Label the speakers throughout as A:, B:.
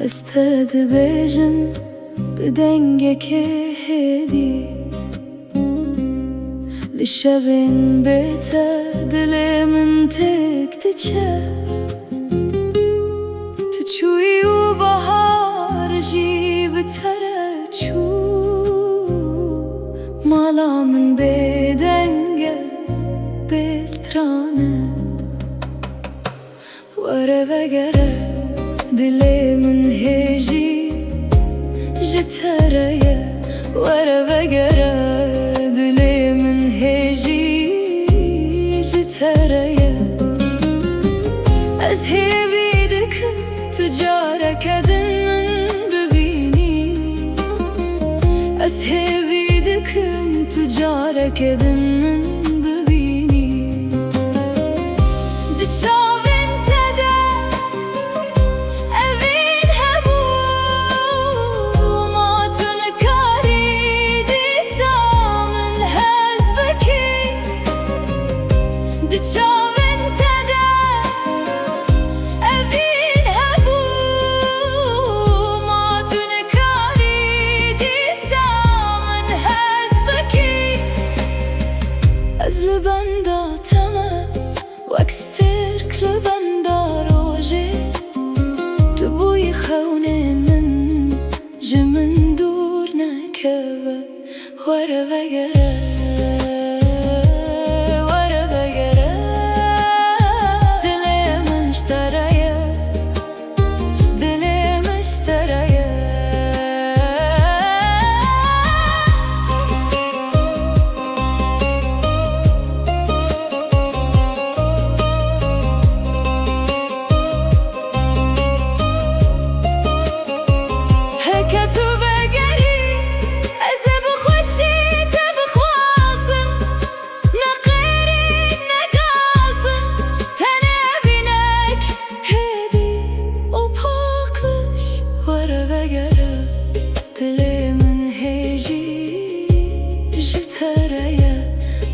A: استدبجم بدنگك هدي للشبن بيتا دلي من تكتشا تشوي وبهار جيب ترتشو مالا من بدنگه بسترانه ورا وگره دلي من هجي جتريا ورا وگره دلي من هجي جتريا از هيبي دكم تجارك دن من ببيني از هيبي دكم تجارك دن من ببيني دچاو لبندا تمام واكسترك لبندا روجي تبوي خوني من جمن دور نكبه ورا وگره ورا وگره دلي مشتريه دلي مشتريه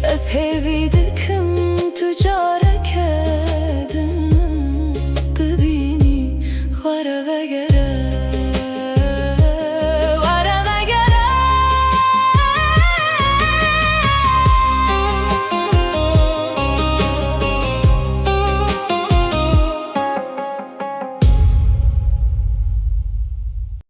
A: از هیوی